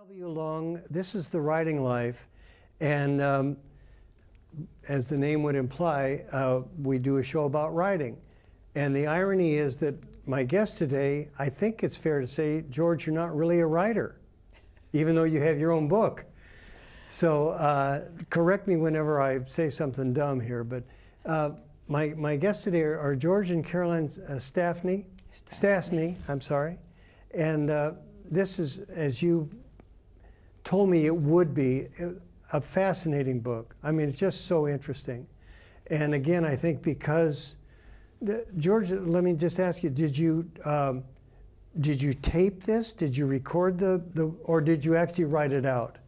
W. Long, this is the writing life, and as the name would imply, we do a show about writing. And the irony is that my guest today, I think it's fair to say, George, you're not really a writer, even though you have your own book. So correct me whenever I say something dumb here, but my guests today are George and Carolyn Stastny, I'm sorry. And this is, as you told me it would be, a fascinating book. I mean, it's just so interesting. And again, I think because, George, let me just ask you, did you tape this? Did you record or did you actually write it out?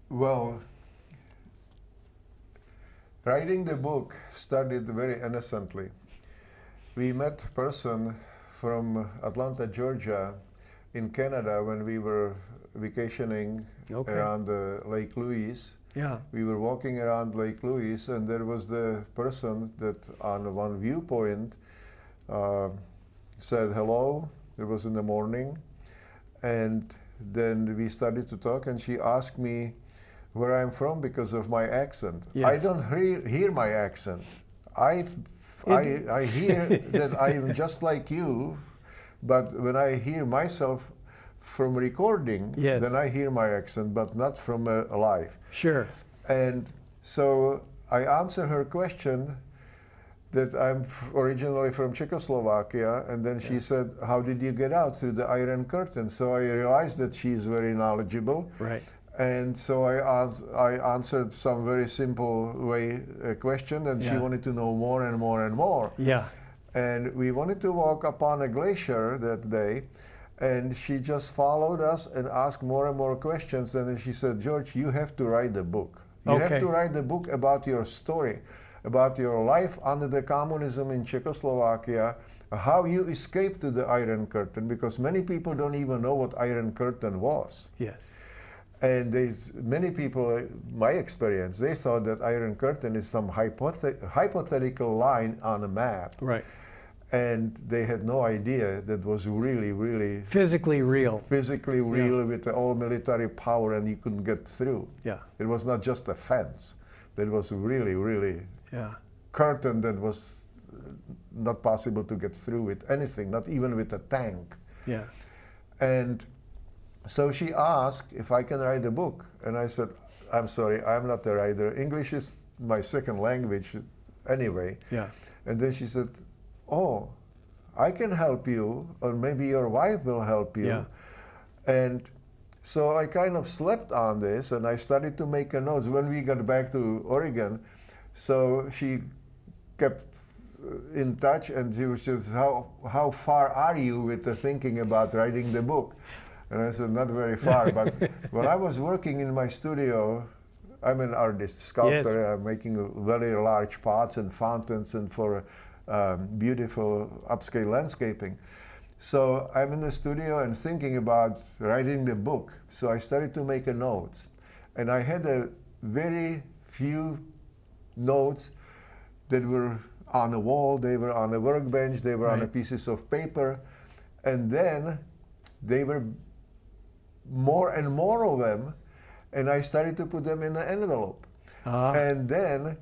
Well, writing the book started very innocently. We met a person from Atlanta, Georgia, in Canada when we were vacationing around Lake Louise. Yeah. We were walking around Lake Louise, and there was the person that on one viewpoint said hello. It was in the morning. And then we started to talk, and she asked me where I'm from because of my accent. Yes. I don't hear my accent. I hear that I'm just like you, but when I hear myself from recording, yes, then I hear my accent, but not from live. Sure. And so I answer her question that I'm originally from Czechoslovakia, and then she said, how did you get out through the Iron Curtain? So I realized that she's very knowledgeable. Right. And so I answered some very simple question, and she wanted to know more and more and more. Yeah. And we wanted to walk upon a glacier that day, and she just followed us and asked more and more questions. And then she said, George, you have to write the book. You have to write the book about your story, about your life under the communism in Czechoslovakia, how you escaped to the Iron Curtain, because many people don't even know what Iron Curtain was. Yes. And many people, my experience, they thought that Iron Curtain is some hypothetical line on a map. Right. And they had no idea that was really, really physically real. Physically real, with all military power, and you couldn't get through. Yeah. It was not just a fence. That was really, really curtain that was not possible to get through with anything, not even with a tank. Yeah. And so she asked if I can write a book, and I said, I'm sorry, I'm not a writer. English is my second language anyway. Yeah. And then she said, oh, I can help you, or maybe your wife will help you. Yeah. And so I kind of slept on this, and I started to make a notes when we got back to Oregon. So she kept in touch, and she was just, how far are you with the thinking about writing the book? And I said, not very far, but when I was working in my studio, I'm an artist, sculptor. Yes. I'm making very large pots and fountains and for beautiful upscale landscaping. So I'm in the studio and thinking about writing the book. So I started to make a notes. And I had a very few notes that were on a wall, they were on a workbench, they were on a pieces of paper. And then they were more and more of them, and I started to put them in an envelope. And then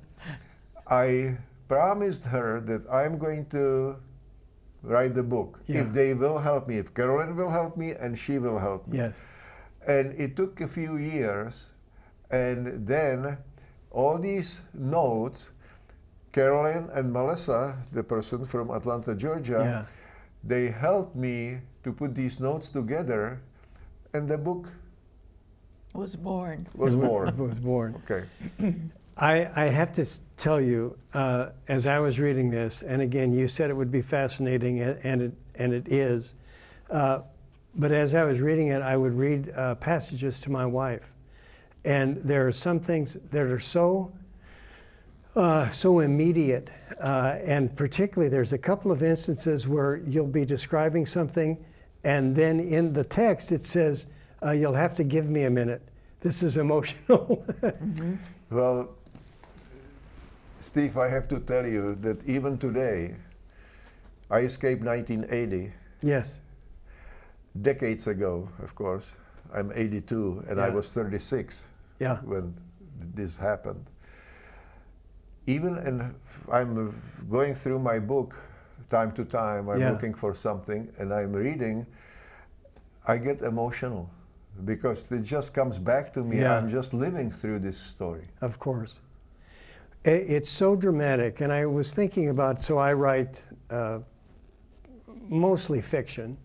I promised her that I'm going to write the book if they will help me, if Carolyn will help me and she will help me. Yes. And it took a few years, and then all these notes, Carolyn and Melissa, the person from Atlanta, Georgia, they helped me to put these notes together, and the book was born. Was born. Okay. I have to tell you, as I was reading this, and again, you said it would be fascinating, and it is. But as I was reading it, I would read passages to my wife, and there are some things that are so so immediate. And particularly, there's a couple of instances where you'll be describing something, and then in the text it says, you'll have to give me a minute. This is emotional. Mm-hmm. Well, Steve, I have to tell you that even today, I escaped 1980. Yes. Decades ago, of course. I'm 82, and I Yeah. was 36 Yeah. when this happened. Even I'm going through my book time to time, I'm Yeah. looking for something, and I'm reading, I get emotional because it just comes back to me. Yeah. I'm just living through this story. Of course. It's so dramatic, and I was thinking about, so I write mostly fiction,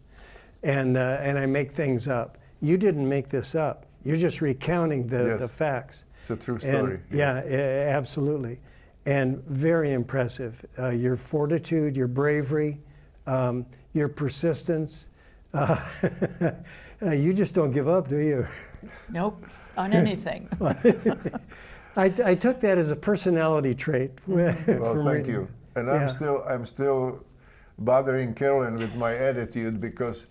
and I make things up. You didn't make this up. You're just recounting the Yes. facts. It's a true And, story. yeah, absolutely. And very impressive. Your fortitude, your bravery, your persistence. You just don't give up, do you? Nope, on anything. I took that as a personality trait. Well, from thank reading. you. And Yeah. I'm still bothering Carolyn with my attitude because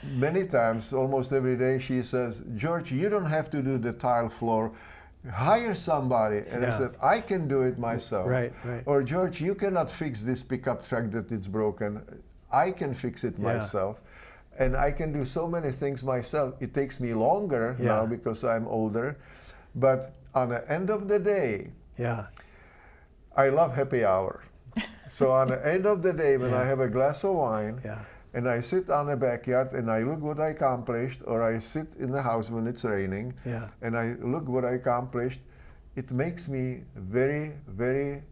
many times, almost every day, she says, "George, you don't have to do the tile floor. Hire somebody." And I Yeah. said, "I can do it myself." Right, right. Or, "George, you cannot fix this pickup truck that it's broken. I can fix it Yeah. myself." And I can do so many things myself. It takes me longer Yeah. now because I'm older. But on the end of the day, Yeah. I love happy hour. So on the end of the day, when Yeah. I have a glass of wine, Yeah. and I sit on the backyard and I look what I accomplished, or I sit in the house when it's raining, Yeah. and I look what I accomplished, it makes me very, very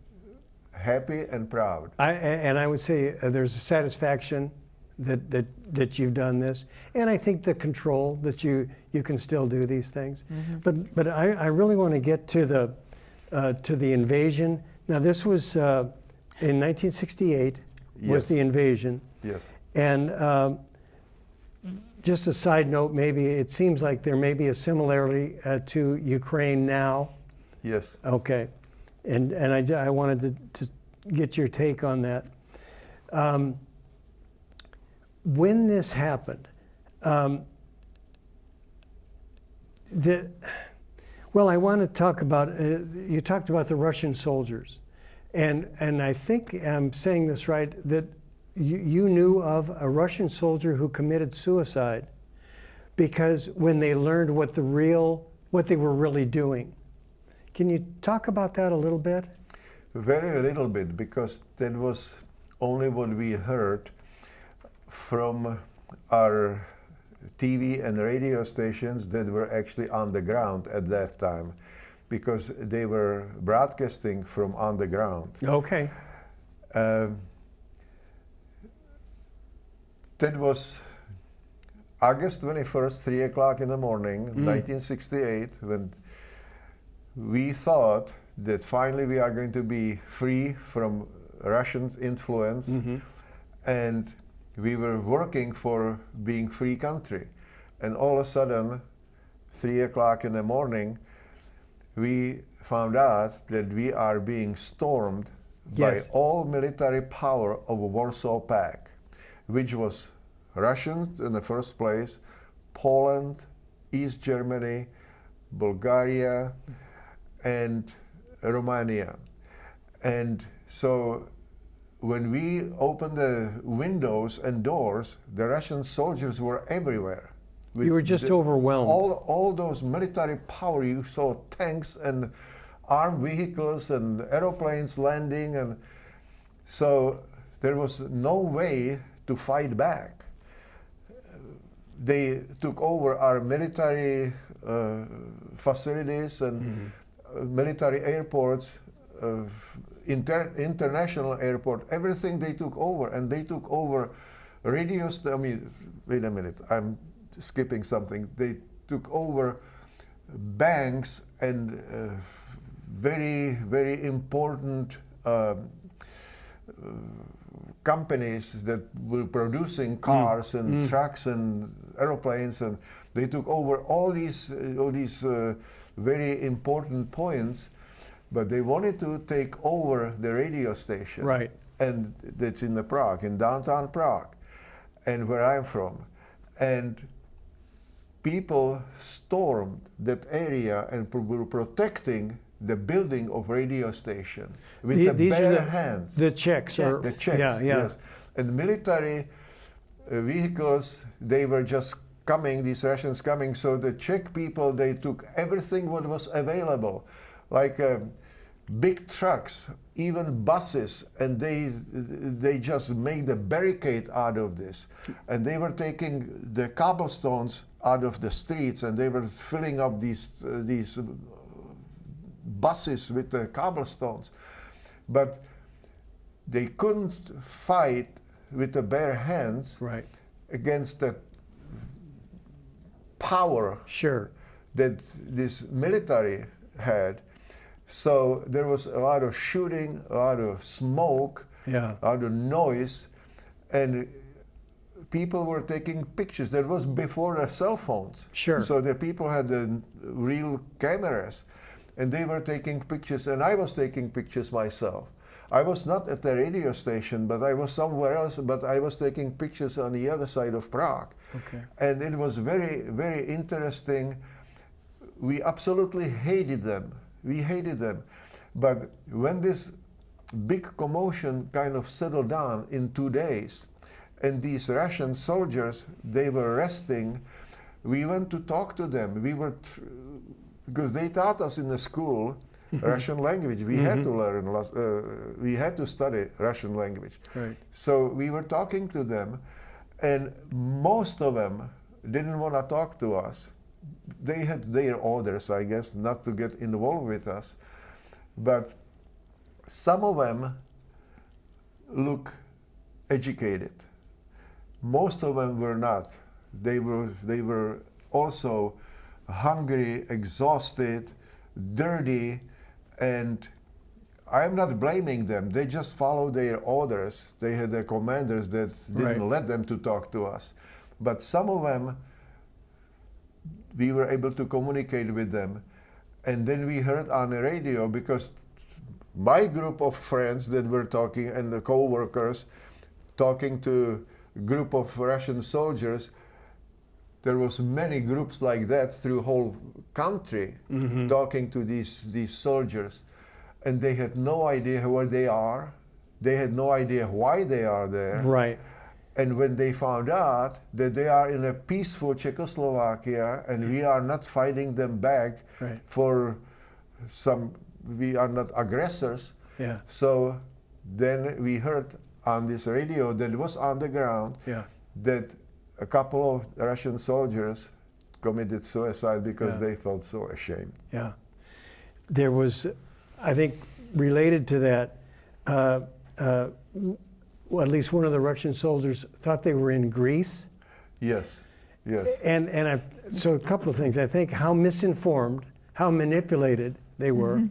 happy and proud. And I would say there's a satisfaction that you've done this, and I think the control that you can still do these things. Mm-hmm. But I really want to get to the invasion. Now this was in 1968 was Yes. the invasion, Yes. and just a side note, maybe it seems like there may be a similarity to Ukraine now. Yes. Okay, and I wanted to get your take on that. When this happened, well, I want to talk about, you talked about the Russian soldiers, and I think I'm saying this right, that you knew of a Russian soldier who committed suicide because when they learned what they were really doing. Can you talk about that a little bit? Very little bit, because that was only what we heard from our TV and radio stations that were actually on the ground at that time, because they were broadcasting from on the ground. Okay. That was August 21st, 3 o'clock in the morning, 1968, when we thought that finally we are going to be free from Russian influence, and we were working for being free country. And all of a sudden, 3 o'clock in the morning, we found out that we are being stormed by Yes. all military power of Warsaw Pact, which was Russian in the first place, Poland, East Germany, Bulgaria, and Romania. And so when we opened the windows and doors, the Russian soldiers were everywhere. You were just overwhelmed. All those military power, you saw tanks and armed vehicles and aeroplanes landing, and so there was no way to fight back. They took over our military facilities and military airports, international airport, everything they took over, and they took over radios. I mean, wait a minute, I'm skipping something. They took over banks and very, very important companies that were producing cars and trucks and aeroplanes, and they took over all these very important points. but they wanted to take over the radio station. Right. And that's in the Prague, in downtown Prague, and where I'm from. And people stormed that area and were protecting the building of radio station with These are bare hands. The Czechs. Or, The Czechs, yeah, yeah. yes. And military vehicles, they were just coming, these Russians coming, so the Czech people, they took everything what was available, like big trucks, even buses, and they just made a barricade out of this. And they were taking the cobblestones out of the streets, and they were filling up these buses with the cobblestones. But they couldn't fight with the bare hands Right. against the power Sure. that this military had. So there was a lot of shooting, a lot of smoke, Yeah. a lot of noise, and people were taking pictures. That was before the cell phones. Sure. So the people had the real cameras, and they were taking pictures, and I was taking pictures myself. I was not at the radio station, but I was somewhere else, but I was taking pictures on the other side of Prague. Okay. And it was very, very interesting. We absolutely hated them. We hated them. But when this big commotion kind of settled down in 2 days, and these Russian soldiers, they were resting, we went to talk to them. We were, because they taught us in the school Russian language. We had to learn, we had to study Russian language. Right. So we were talking to them, and most of them didn't want to talk to us. They had their orders, I guess, not to get involved with us. But some of them look educated. Most of them were not. They were also hungry, exhausted, dirty, and I'm not blaming them. They just followed their orders. They had their commanders that didn't let them to talk to us. But some of them, we were able to communicate with them. And then we heard on the radio, because my group of friends that were talking, and the co-workers talking to a group of Russian soldiers, there was many groups like that through whole country talking to these soldiers. And they had no idea where they are. They had no idea why they are there. Right. And when they found out that they are in a peaceful Czechoslovakia and we are not fighting them back for some, we are not aggressors. Yeah. So then we heard on this radio that was on the ground that a couple of Russian soldiers committed suicide because they felt so ashamed. Yeah. There was, I think, related to that, well, at least one of the Russian soldiers thought they were in Greece. Yes, yes. And so a couple of things. I think how misinformed, how manipulated they were.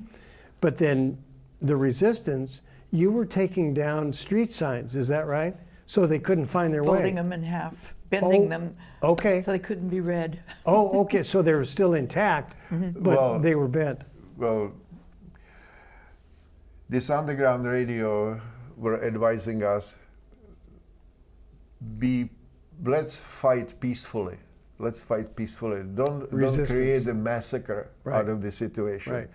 But then the resistance, you were taking down street signs, is that right? So they couldn't find their way. Folding them in half, bending them okay. so they couldn't be read. Oh, okay, so they were still intact, but they were bent. Well, this underground radio were advising us, let's fight peacefully. Let's fight peacefully. Don't create a massacre out of the situation. Right.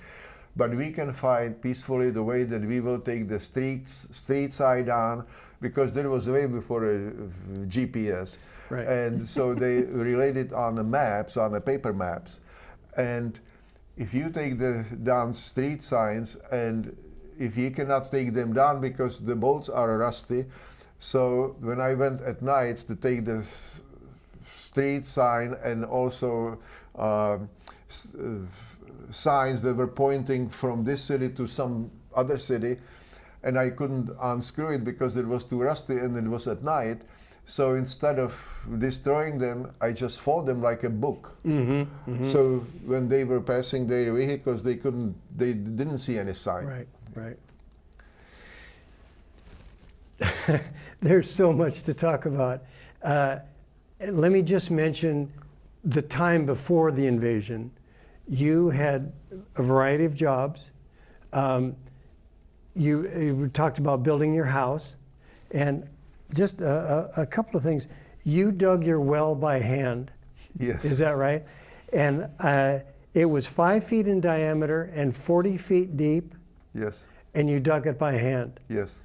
But we can fight peacefully the way that we will take the street side on, because there was way before a GPS. Right. And so they related on the maps, on the paper maps. And if you take down street signs, and if you cannot take them down because the bolts are rusty, so when I went at night to take the street sign and also signs that were pointing from this city to some other city, and I couldn't unscrew it because it was too rusty and it was at night. So instead of destroying them, I just fold them like a book. So when they were passing their vehicles, they didn't see any sign. Right, right. There's so much to talk about. Let me just mention the time before the invasion. You had a variety of jobs. You talked about building your house, and just a couple of things. You dug your well by hand. Yes. Is that right? And it was 5 feet in diameter and 40 feet deep, Yes. and you dug it by hand. Yes.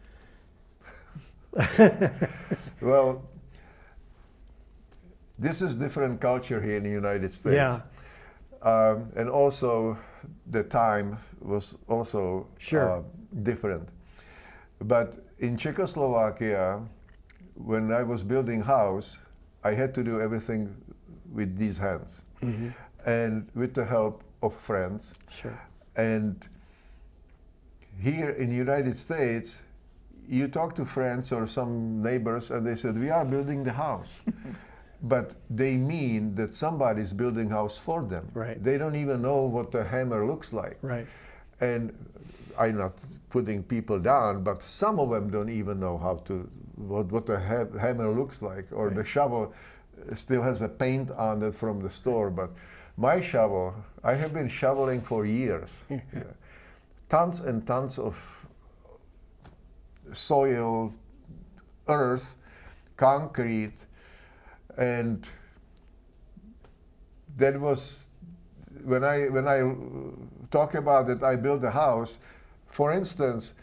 Well, this is different culture here in the United States. Yeah. And also the time was also Sure. different. But in Czechoslovakia, when I was building house, I had to do everything with these hands and with the help of friends. Sure. And here in the United States, you talk to friends or some neighbors and they said, we are building the house. But they mean that somebody's building house for them. Right. They don't even know what a hammer looks like. Right. And I'm not putting people down, but some of them don't even know how to, what a hammer looks like, or Right. the shovel still has a paint on it from the store. But my shovel, I have been shoveling for years. Yeah. Tons and tons of soil, earth, concrete, and that was when I talk about it. I built a house. For instance,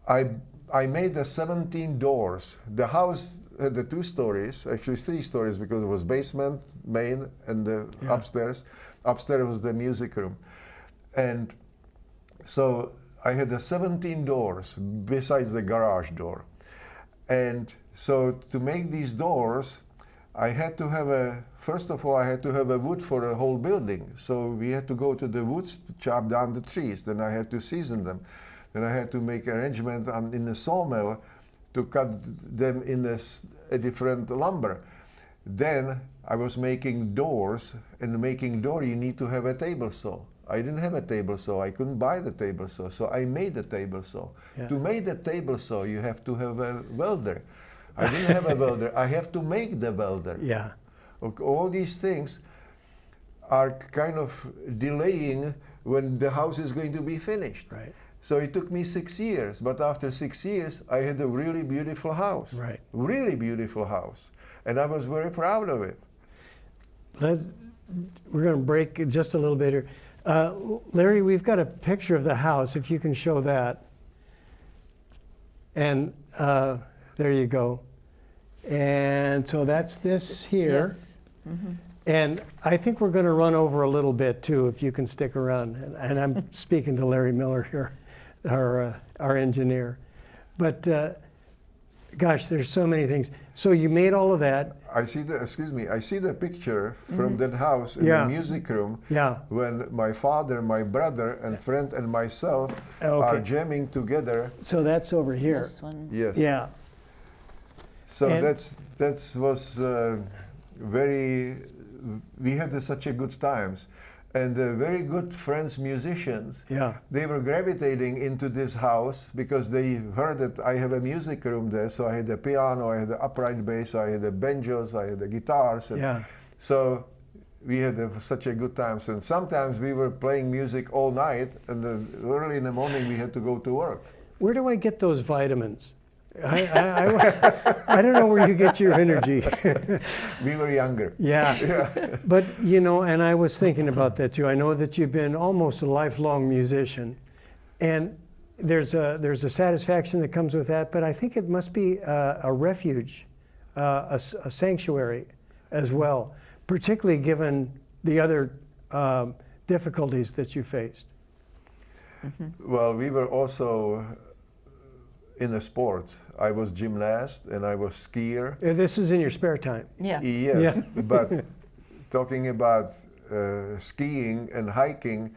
I made the 17 doors. The house had the 2 stories, actually 3 stories, because it was basement, main, and the upstairs. Upstairs was the music room, and so I had the 17 doors besides the garage door. And so to make these doors, I had to have first of all, I had to have a wood for the whole building. So we had to go to the woods to chop down the trees. Then I had to season them. Then I had to make arrangements in the sawmill to cut them in a different lumber. Then I was making doors, and making door you need to have a table saw. I didn't have a table saw. I couldn't buy the table saw, so I made a table saw. Yeah. To make the table saw, you have to have a welder. I didn't have a welder. I have to make the welder. Yeah. All these things are kind of delaying when the house is going to be finished. Right. So it took me 6 years, but after 6 years, I had a really beautiful house. Right. Really beautiful house. And I was very proud of it. We're going to break just a little bit here. Larry, we've got a picture of the house, if you can show that. And there you go. And so that's this here. Yes. Mm-hmm. And I think we're going to run over a little bit too, if you can stick around. And I'm speaking to Larry Miller here, our engineer. But gosh, there's so many things. So you made all of that. I see the picture from that house in Yeah. the music room Yeah. when my father, my brother, and friend, and myself are Okay. jamming together. So that's over here. This one. Yes. Yeah. So And- that was very. We had such a good times, and very good friends, musicians. Yeah. They were gravitating into this house because they heard that I have a music room there. So I had a piano, I had the upright bass, I had the banjos, I had the guitars. And Yeah. so we had such a good times. And sometimes we were playing music all night, and early in the morning we had to go to work. Where do I get those vitamins? I don't know where you get your energy. We were younger. Yeah. But, you know, and I was thinking about that too. I know that you've been almost a lifelong musician, and there's a satisfaction that comes with that, but I think it must be a refuge, a sanctuary as well, particularly given the other difficulties that you faced. Well, we were also in the sports. I was gymnast and I was skier. This is in your spare time. Yeah. Yes, Yeah. but talking about skiing and hiking,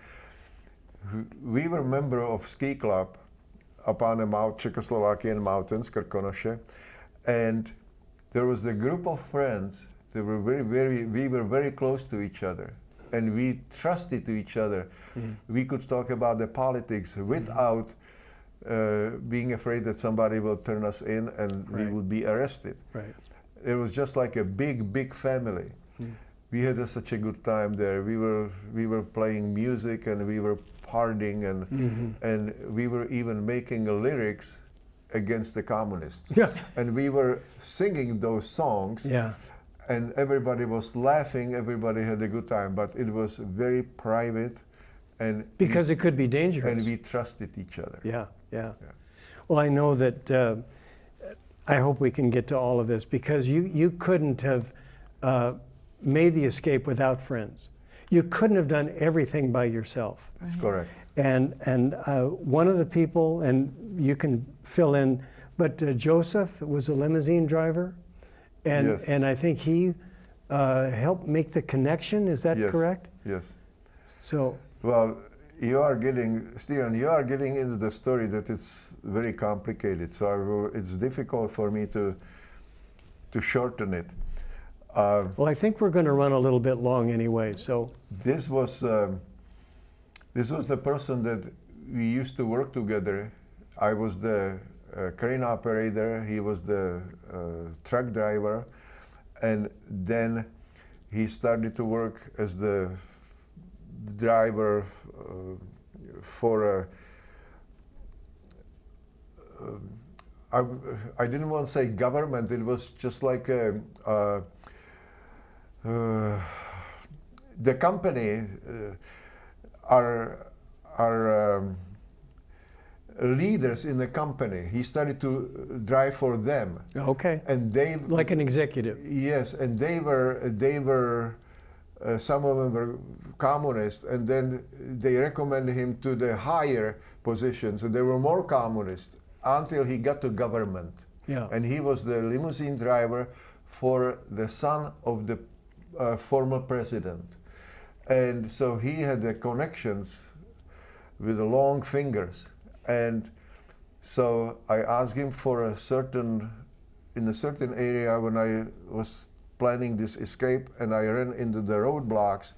we were member of ski club up on the Czechoslovakian mountains, Krkonoše, and there was the group of friends. They were we were very close to each other, and we trusted to each other. We could talk about the politics without being afraid that somebody will turn us in and we Right. would be arrested. Right. It was just like a big family. We had such a good time there. We were playing music and we were Harding, and we were even making lyrics against the communists. Yeah. And we were singing those songs. Yeah. And everybody was laughing, everybody had a good time, but it was very private, and Because it could be dangerous. and we trusted each other. Yeah, yeah. Yeah. Well, I know that, I hope we can get to all of this, because you couldn't have made the escape without friends. You couldn't have done everything by yourself. That's correct. And one of the people, and you can fill in, but Joseph was a limousine driver, and Yes. and I think he helped make the connection. Is that Yes. correct? Yes. So Well, Stephen, you are getting into the story that it's very complicated, so it's difficult for me to shorten it. well, I think we're going to run a little bit long anyway. So This was the person that we used to work together. I was the crane operator, he was the truck driver, and then he started to work as the driver for I didn't want to say government, it was just like the company are leaders in the company. He started to drive for them, okay, and they like an executive. yes, and they were some of them were communists, and then they recommended him to the higher positions, and there were more communists until he got to government. Yeah. And he was the limousine driver for the son of the former president. And so he had the connections with the long fingers. And so I asked him for in a certain area when I was planning this escape and I ran into the roadblocks,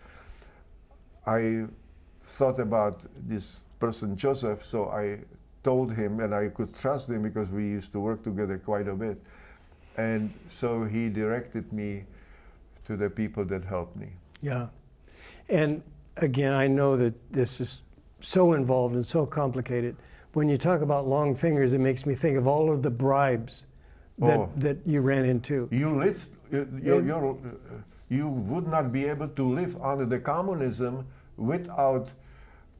I thought about this person, Joseph, so I told him, and I could trust him because we used to work together quite a bit. And so he directed me to the people that helped me. Yeah. And again, I know that this is so involved and so complicated. When you talk about long fingers, it makes me think of all of the bribes that you ran into. You lived, you would not be able to live under the communism without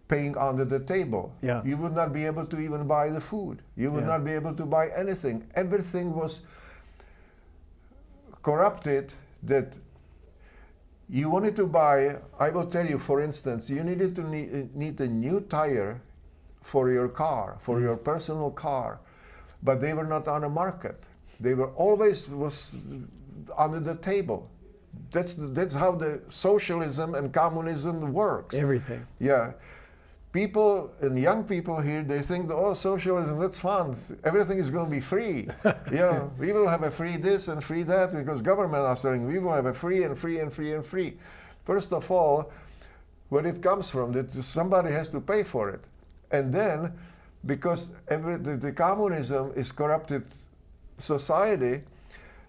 paying under the table. Yeah. You would not be able to even buy the food. You would Yeah. not be able to buy anything. Everything was corrupted that you wanted to buy. I will tell you, for instance, you needed to need a new tire for your car, for your personal car, but they were not on the market. They were always was under the table. That's how the socialism and communism works. Everything. Yeah. People and young people here, they think, oh, socialism, that's fun. Everything is going to be free. Yeah, we will have a free this and free that because government are saying we will have a free and free and free and free. First of all, where it comes from, that somebody has to pay for it. And then, because the communism is corrupted society,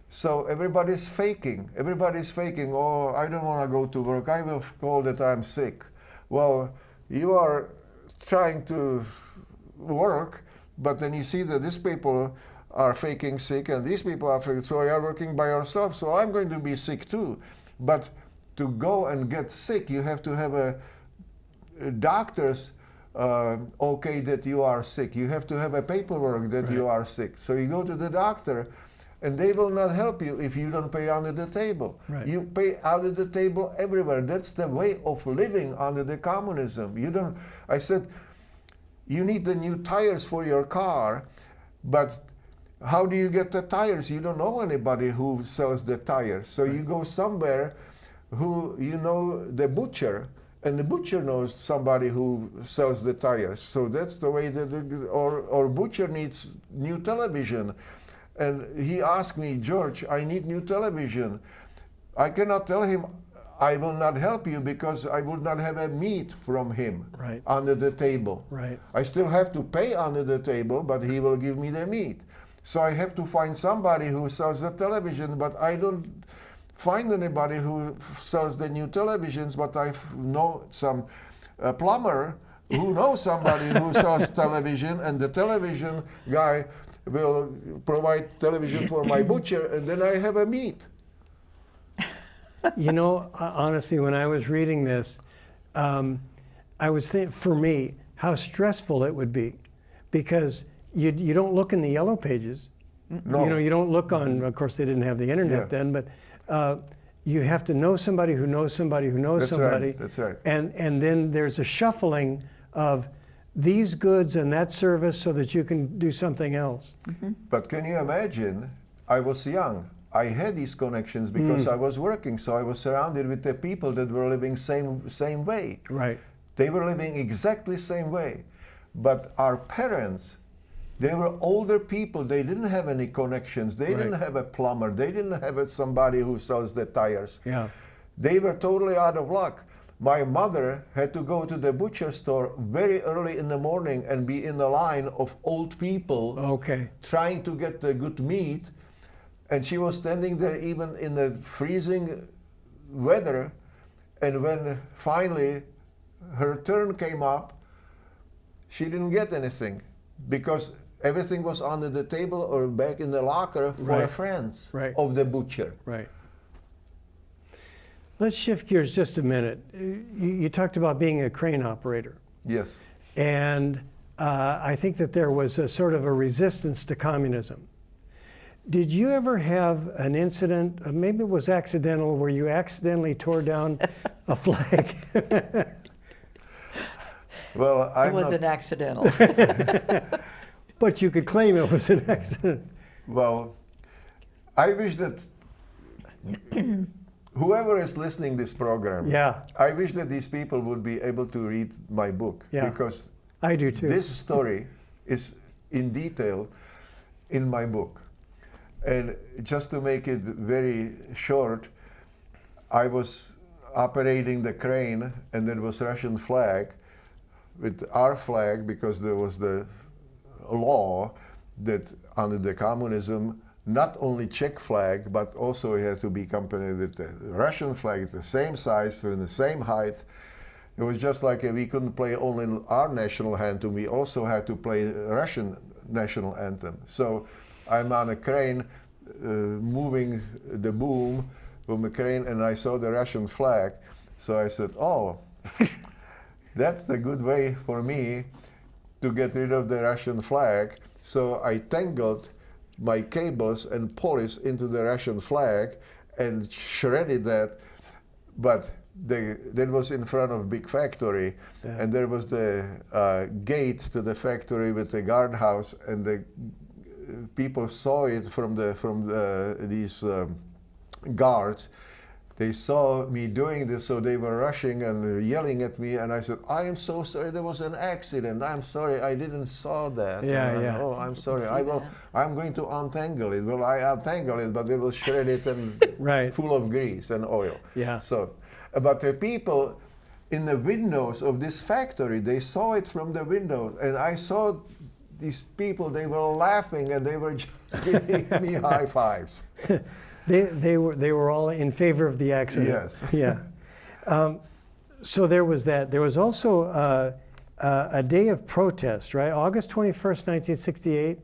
so everybody's faking. Everybody's faking, oh, I don't want to go to work. I will call that I'm sick. Well, you are trying to work, but then you see that these people are faking sick and these people are faking, so you are working by yourself, so I'm going to be sick too. But to go and get sick, you have to have a doctor's okay that you are sick. You have to have a paperwork that you are sick. So you go to the doctor, and they will not help you if you don't pay under the table. Right. You pay under the table everywhere. That's the way of living under the communism. You don't. I said, you need the new tires for your car, but how do you get the tires? You don't know anybody who sells the tires. So you go somewhere who you know the butcher, and the butcher knows somebody who sells the tires. So that's the way that, or butcher needs new television. And he asked me, George, I need new television. I cannot tell him I will not help you because I would not have a meat from him under the table. Right. I still have to pay under the table, but he will give me the meat. So I have to find somebody who sells the television, but I don't find anybody who sells the new televisions, but I know some plumber who knows somebody who sells television, and the television guy will provide television for my butcher, and then I have a meat. You know, honestly, when I was reading this, I was thinking, for me, how stressful it would be, because you don't look in the yellow pages. No. You know, you don't look on. Of course, they didn't have the internet then, but you have to know somebody who knows somebody who knows somebody. Right, that's right. And then there's a shuffling of these goods and that service so that you can do something else. But can you imagine? I was young. I had these connections because I was working, so I was surrounded with the people that were living same way. Right. They were living exactly same way. But our parents, they were older people. They didn't have any connections. They didn't have a plumber. They didn't have somebody who sells the tires. Yeah. They were totally out of luck. My mother had to go to the butcher store very early in the morning and be in the line of old people Okay. trying to get the good meat. And she was standing there even in the freezing weather. And when finally her turn came up, she didn't get anything because everything was under the table or back in the locker for Right. friends Right. of the butcher. Right. Let's shift gears just a minute. You talked about being a crane operator. Yes. And I think that there was a sort of a resistance to communism. Did you ever have an incident, maybe it was accidental, where you accidentally tore down a flag? Well, It wasn't accidental. But you could claim it was an accident. Well, I wish that whoever is listening this program, Yeah, I wish that these people would be able to read my book Yeah. because I do too. this story is in detail in my book. And just to make it very short, I was operating the crane and there was Russian flag with our flag because there was the law that under the communism, not only Czech flag, but also it has to be accompanied with the Russian flag, the same size and the same height. It was just like we couldn't play only our national anthem, we also had to play Russian national anthem. So I'm on a crane moving the boom from a crane and I saw the Russian flag. So I said, oh, that's the good way for me to get rid of the Russian flag. So I tangled my cables and pulleys into the Russian flag and shredded that. But that was in front of big factory, and there was the gate to the factory with the guardhouse, and the people saw it from these guards. They saw me doing this, so they were rushing and yelling at me, and I said, I am so sorry, there was an accident. I'm sorry, I didn't saw that. Oh, I'm sorry, I'm going to untangle it. Well, I untangle it, but it was shredded and full of grease and oil. Yeah. So, but the people in the windows of this factory, they saw it from the windows, and I saw these people, they were laughing and they were just giving me high fives. They were all in favor of the accident. Yes. Yeah. So there was that. There was also a day of protest, right? August 21st, 1968.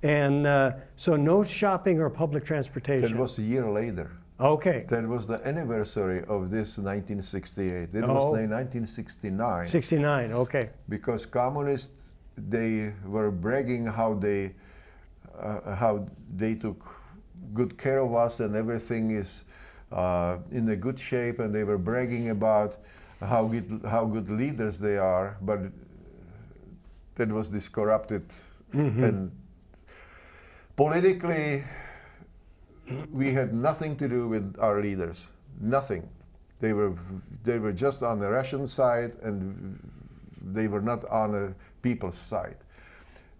And so no shopping or public transportation. That was a year later. Okay. That was the anniversary of this 1968. It was 1969. 69, okay. Because communists, they were bragging how they took good care of us and everything is in a good shape, and they were bragging about how good leaders they are, but that was this corrupted and politically we had nothing to do with our leaders, nothing. They were just on the Russian side and they were not on the people's side.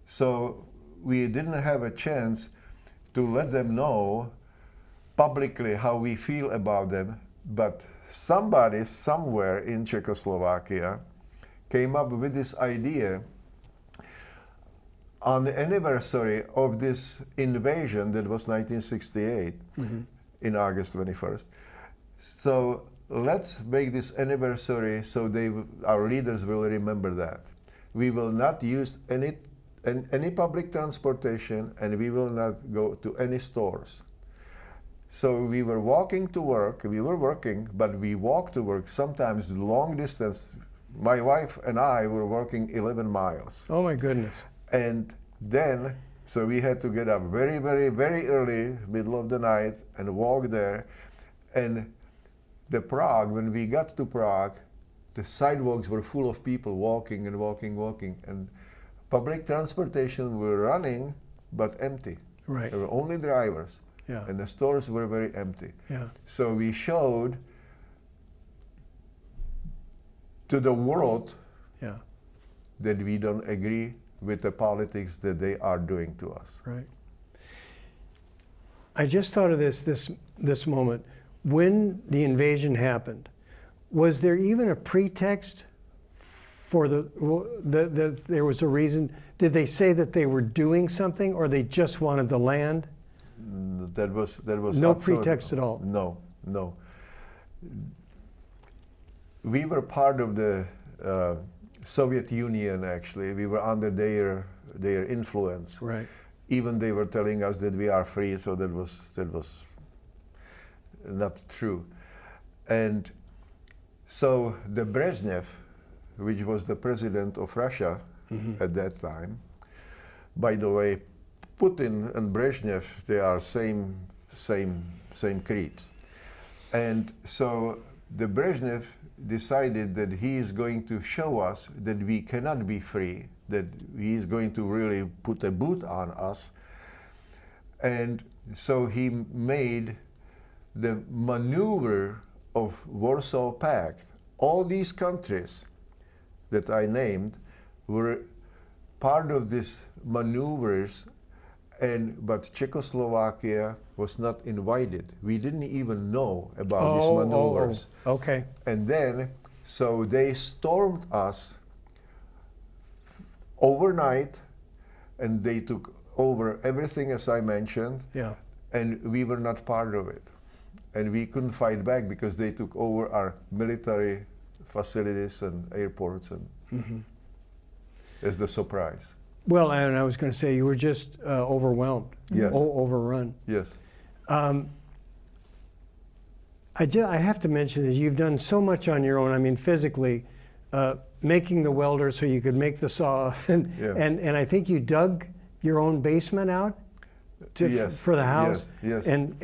So we didn't have a chance to let them know publicly how we feel about them, but somebody somewhere in Czechoslovakia came up with this idea on the anniversary of this invasion that was 1968 in August 21st. So let's make this anniversary so our leaders will remember that. We will not use any public transportation, and we will not go to any stores. So we were walking to work, we were working, but we walked to work, sometimes long distance. My wife and I were working 11 miles. Oh my goodness. And then, so we had to get up very, very, very early, middle of the night, and walk there. And Prague, when we got to Prague, the sidewalks were full of people walking and walking, walking. And public transportation were running, but empty. Right. There were only drivers. Yeah. And the stores were very empty. Yeah. So we showed to the world Yeah. that we don't agree with the politics that they are doing to us. Right. I just thought of this moment. When the invasion happened, was there even a pretext for there was a reason? Did they say that they were doing something, or they just wanted the land? That was No absolute- pretext at all? No, no. We were part of the Soviet Union, actually. We were under their influence. Right. Even they were telling us that we are free, so that was not true. And so the Brezhnev, which was the president of Russia at that time, by the way, Putin and Brezhnev, they are same creeps. And so the Brezhnev decided that he is going to show us that we cannot be free, that he is going to really put a boot on us. And so he made the maneuver of Warsaw Pact. All these countries that I named were part of these maneuvers, but Czechoslovakia was not invited. We didn't even know about these maneuvers. Okay. And then, so they stormed us overnight, and they took over everything, as I mentioned. Yeah. And we were not part of it. And we couldn't fight back because they took over our military facilities and airports and as the surprise. Well, and I was going to say, you were just overwhelmed. Yes. Overrun. Yes. I have to mention that you've done so much on your own. I mean, physically, making the welder so you could make the saw, and I think you dug your own basement out for the house. Yes. And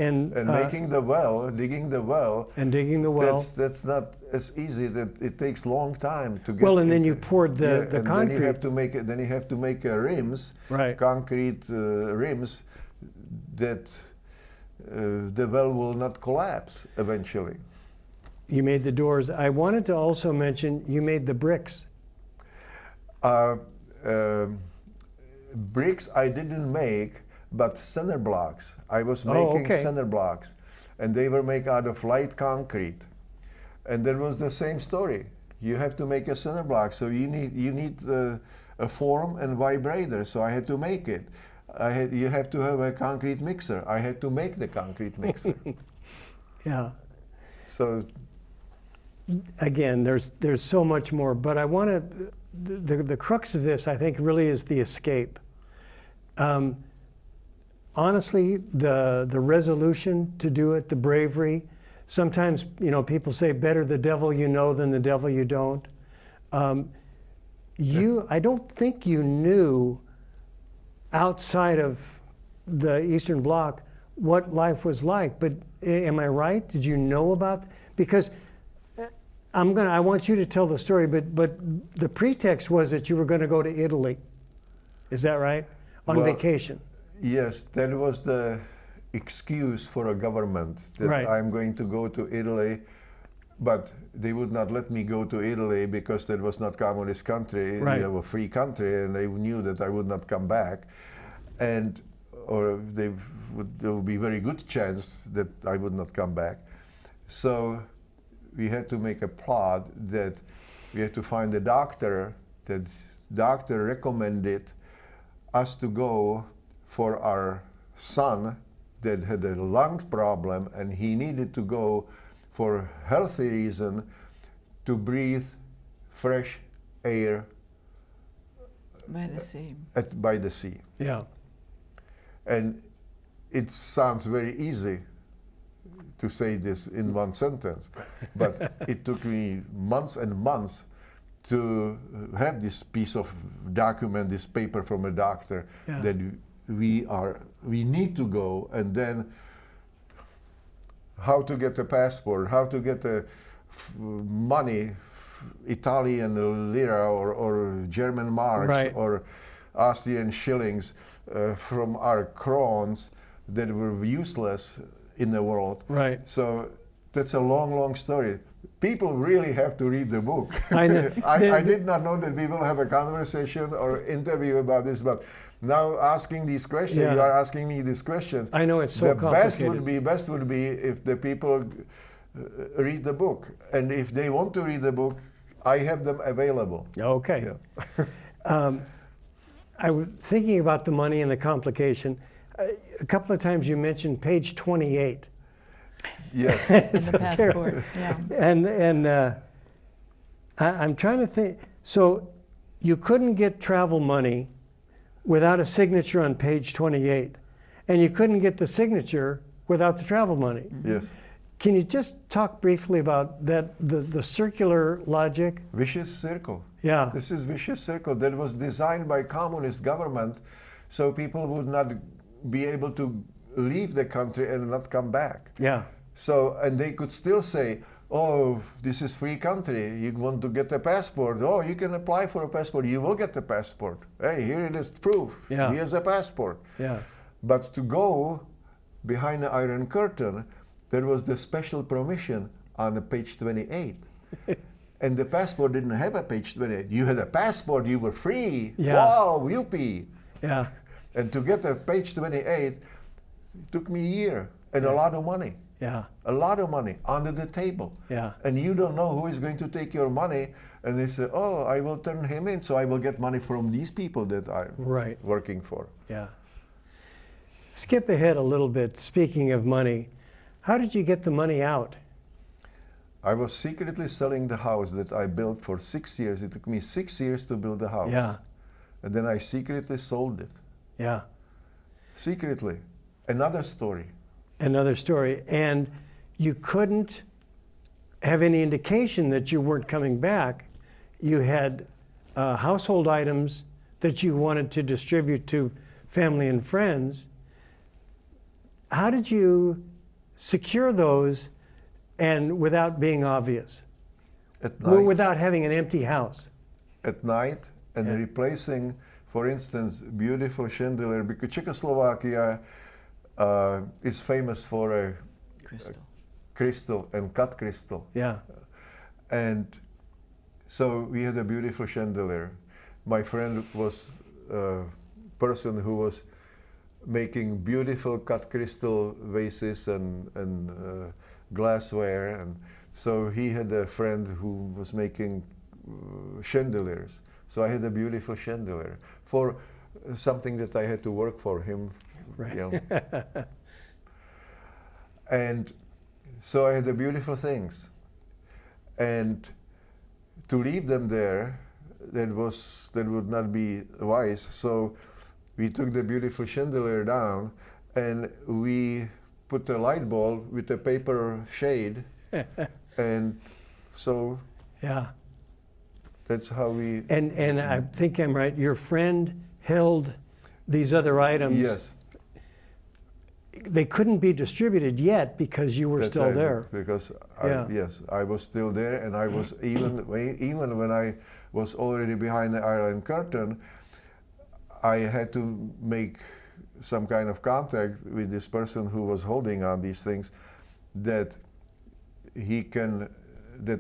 making the well, digging the well. And digging the well. That's not as easy. That it takes long time to get. Well, and then you poured the concrete. Then you have to make it. Then you have to make rims. Right. Concrete rims that the well will not collapse eventually. You made the doors. I wanted to also mention you made the bricks. Bricks I didn't make, but center blocks. I was making center blocks, and they were made out of light concrete. And that was the same story. You have to make a center block, so you need a form and vibrator. So I had to make it. You have to have a concrete mixer. I had to make the concrete mixer. Yeah. So again, there's so much more, but I want to. The crux of this, I think, really is the escape. Honestly, the resolution to do it, the bravery. Sometimes, people say better the devil you know than the devil you don't. I don't think you knew outside of the Eastern Bloc what life was like, but am I right? Did you know about? Because I want you to tell the story, but the pretext was that you were going to go to Italy. Is that right? On vacation. Yes, that was the excuse for a government that I'm going to go to Italy, but they would not let me go to Italy because that was not communist country. Right. They were a free country, and they knew that I would not come back, or there would be very good chance that I would not come back. So we had to make a plot that we had to find a doctor. That doctor recommended us to go for our son that had a lung problem, and he needed to go for healthy reason, to breathe fresh air By the sea. by the sea. Yeah. And it sounds very easy to say this in one sentence, but it took me months and months to have this piece of document, this paper from a doctor, Yeah. that we need to go, and then how to get a passport, how to get money, Italian lira or German marks, Right. or Austrian shillings from our crowns that were useless in the world. Right. So that's a long, long story. People really have to read the book. I know. I did not know that we will have a conversation or interview about this, but now asking these questions, Yeah. you are asking me these questions. I know it's so the complicated. best would be if the people read the book, and if they want to read the book, I have them available. Okay. Yeah. I was thinking about the money and the complication. A couple of times you mentioned page 28. Yes. In the passport, yeah. And I'm trying to think. So you couldn't get travel money without a signature on page 28. And you couldn't get the signature without the travel money. Yes. Can you just talk briefly about that, the circular logic? Vicious circle. Yeah. This is vicious circle that was designed by communist government, so people would not be able to leave the country and not come back. Yeah. So, and they could still say, oh, this is free country. You want to get a passport. Oh, you can apply for a passport. You will get the passport. Hey, here it is, proof. Yeah. Here's a passport. Yeah. But to go behind the Iron Curtain, there was the special permission on page 28. And the passport didn't have a page 28. You had a passport, you were free. Yeah. Wow, whoopee. Yeah. And to get a page 28, it took me a year and a lot of money. Yeah. A lot of money under the table. Yeah. And you don't know who is going to take your money. And they say, oh, I will turn him in, so I will get money from these people that I'm Right. working for. Yeah. Skip ahead a little bit. Speaking of money, how did you get the money out? I was secretly selling the house that I built for 6 years. It took me 6 years to build the house. Yeah. And then I secretly sold it. Yeah. Secretly. Another story. Another story. And you couldn't have any indication that you weren't coming back. You had household items that you wanted to distribute to family and friends. How did you secure those and without being obvious? At night. Without having an empty house? At night, and Yeah. replacing, for instance, beautiful chandelier, because Czechoslovakia is famous for a Crystal. crystal and cut crystal. Yeah. And so we had a beautiful chandelier. My friend was a person who was making beautiful cut crystal vases and glassware. And so he had a friend who was making chandeliers. So I had a beautiful chandelier for something that I had to work for him. Right. You know. And so I had the beautiful things. And to leave them there, that would not be wise. So we took the beautiful chandelier down and we put a light bulb with a paper shade. And so Yeah. that's how we... And I think I'm right, your friend held these other items. Yes. They couldn't be distributed yet because you were That's still right, there. Because Yeah. yes, I was still there, and I was even when I was already behind the Iron Curtain, I had to make some kind of contact with this person who was holding on these things, that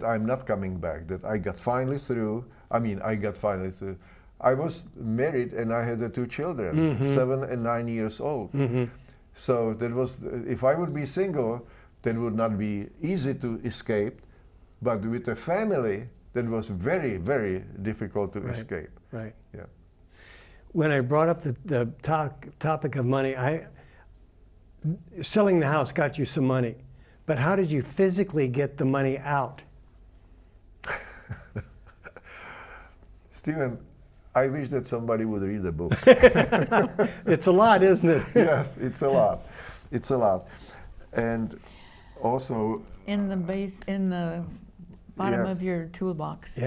I'm not coming back, that I got finally through. I mean, I got finally through. I was married and I had 2 children, 7 and 9 years old. So that was, if I would be single, that would not be easy to escape. But with a family, that was very, very difficult to escape. Right. Yeah. When I brought up the topic of money, selling the house got you some money, But how did you physically get the money out? Stephen, I wish that somebody would read the book. It's a lot, isn't it? Yes, it's a lot. It's a lot. And also, In the bottom Yes. of your toolbox.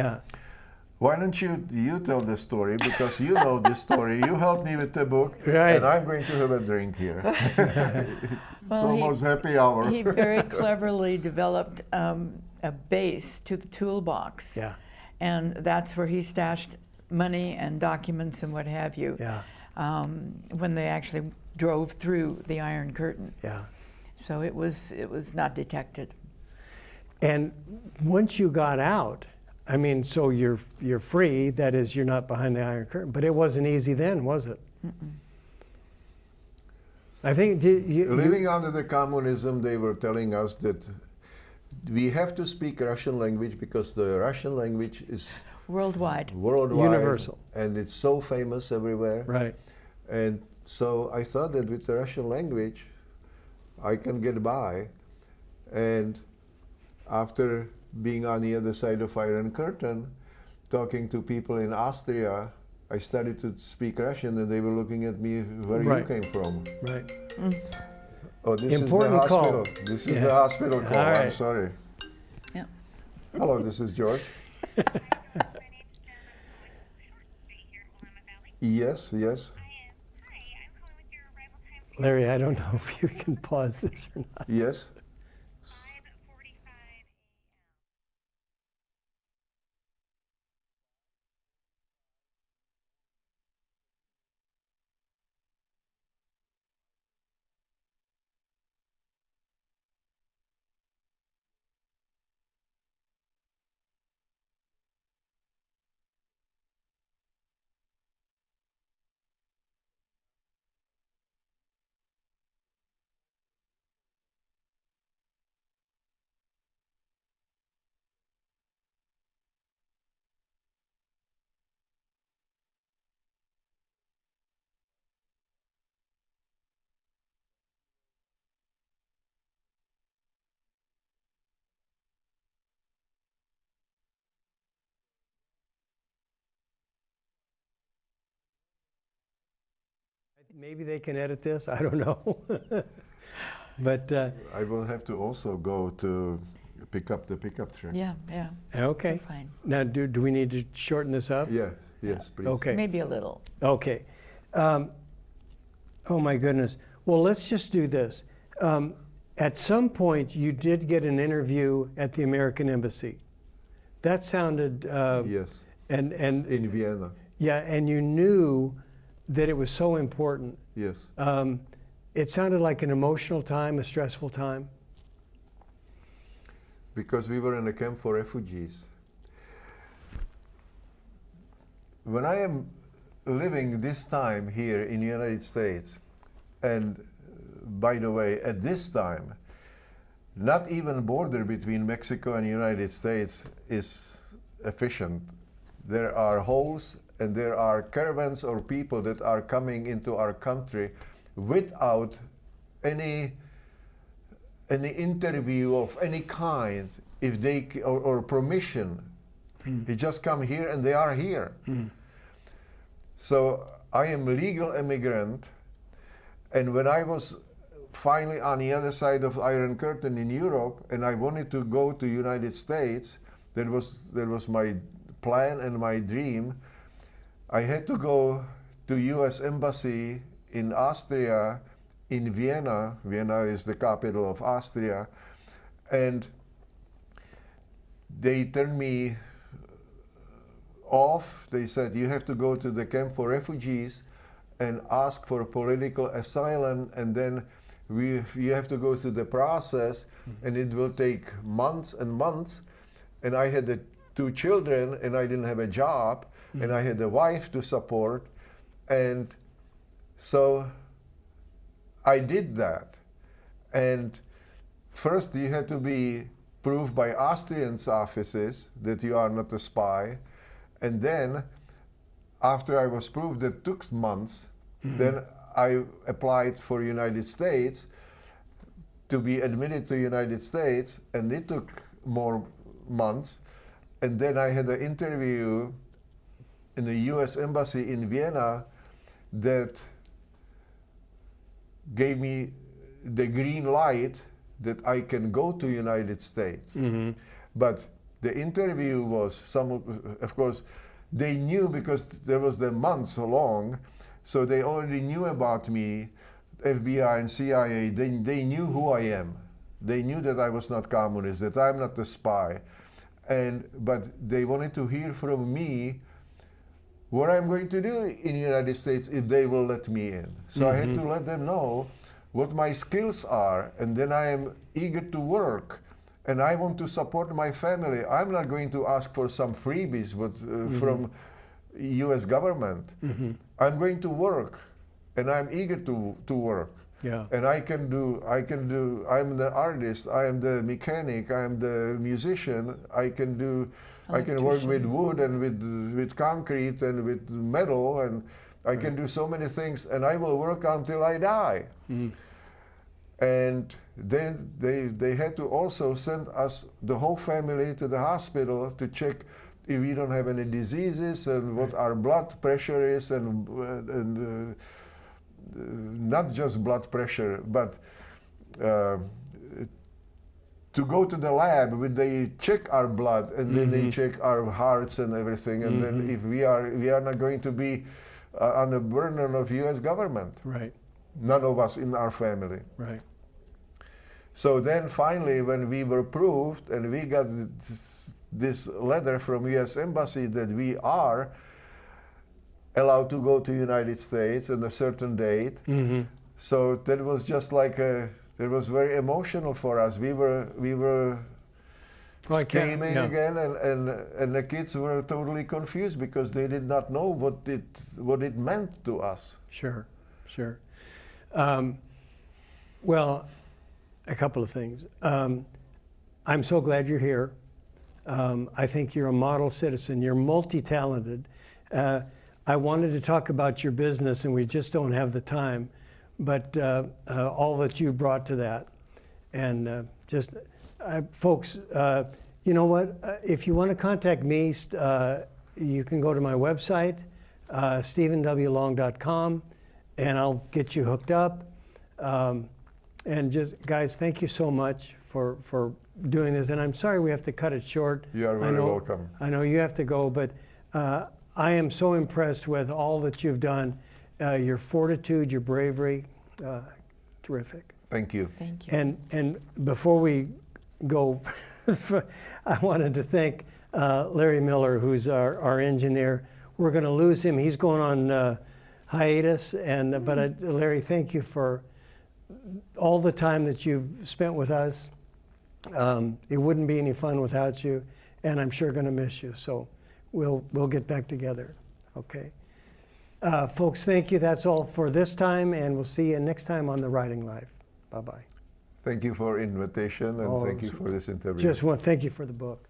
why don't you tell the story, because you know the story. You helped me with the book, Right. and I'm going to have a drink here. It's Well, almost happy hour. He very cleverly developed a base to the toolbox. Yeah. And that's where he stashed money and documents and what have you. Yeah. When they actually drove through the Iron Curtain. Yeah. So it was not detected. And once you got out, I mean, so you're free. That is, you're not behind the Iron Curtain. But it wasn't easy then, was it? Mm-mm. I think Living under the communism, they were telling us that we have to speak Russian language because the Russian language is Worldwide. worldwide, Universal. and it's so famous everywhere. right. And so I thought that with the Russian language, I can get by. And after being on the other side of Iron Curtain, talking to people in Austria, I started to speak Russian, and they were looking at me, where Right. you came from. Right. Oh, this Important is the call. hospital. This is Yeah. the hospital call. All I'm right. sorry. Yeah. Hello, this is George. Yes, yes, Larry, I don't know if you can pause this or not. yes. Maybe they can edit this. I don't know. But I will have to also go to pick up the pickup truck. Yeah, yeah. okay. We're fine. Now, do we need to shorten this up? Yeah, yes, please. Okay. Maybe a little. Okay. Oh my goodness. Well, let's just do this. At some point, you did get an interview at the American Embassy. That sounded. Yes, And in Vienna. yeah, and you knew that it was so important. Yes. It sounded like an emotional time, a stressful time. Because we were in a camp for refugees. When I am living this time here in the United States, and by the way, at this time, not even border between Mexico and the United States is efficient. There are holes and there are caravans or people that are coming into our country without any interview of any kind, if they or permission. They just come here and they are here. So I am a legal immigrant, and when I was finally on the other side of Iron Curtain in Europe, and I wanted to go to United States, that was my plan and my dream. I had to go to U.S. Embassy in Austria, in Vienna. Vienna is the capital of Austria, and they turned me off. They said, you have to go to the camp for refugees and ask for political asylum, and then you have to go through the process, and it will take months and months. And I had 2 children, and I didn't have a job, and I had a wife to support, and so I did that. And first you had to be proved by Austrian offices that you are not a spy, and then after I was proved, that took months, then I applied for United States, to be admitted to the United States, and it took more months. And then I had an interview in the US Embassy in Vienna that gave me the green light that I can go to United States. Mm-hmm. But the interview was of course, they knew because there was the months long, so they already knew about me, FBI and CIA, they knew who I am. They knew that I was not communist, that I'm not a spy. But they wanted to hear from me what I'm going to do in the United States if they will let me in. So I had to let them know what my skills are, and then I am eager to work, and I want to support my family. I'm not going to ask for some freebies from US government. I'm going to work, and I'm eager to work. Yeah. And I'm the artist, I am the mechanic, I am the musician, I can work with wood and with concrete and with metal, and I can do so many things, and I will work until I die. And then they had to also send us, the whole family, to the hospital to check if we don't have any diseases and what our blood pressure is, and not just blood pressure, but to go to the lab where they check our blood, and then they check our hearts and everything, and then if we are not going to be on the burden of U.S. government. Right. None of us in our family. Right. So then finally, when we were approved and we got this letter from U.S. Embassy that we are allowed to go to United States on a certain date. So that was just like it was very emotional for us. We were screaming again, and the kids were totally confused because they did not know what it meant to us. Sure, sure. Well, a couple of things. I'm so glad you're here. I think you're a model citizen. You're multi-talented. I wanted to talk about your business, and we just don't have the time, but all that you brought to that. And folks, you know what? If you want to contact me, you can go to my website, stephenwlong.com, and I'll get you hooked up. And just, guys, thank you so much for doing this. And I'm sorry we have to cut it short. You are very welcome. I know you have to go, but I am so impressed with all that you've done, your fortitude, your bravery, terrific. Thank you. Thank you. And before we go, I wanted to thank Larry Miller, who's our engineer. We're going to lose him. He's going on hiatus, but Larry, thank you for all the time that you've spent with us. It wouldn't be any fun without you, and I'm sure going to miss you. So we'll get back together. Okay. Folks, thank you. That's all for this time, and we'll see you next time on The Writing Life. Bye-bye. Thank you for invitation, and thank you for this interview. Just want to thank you for the book.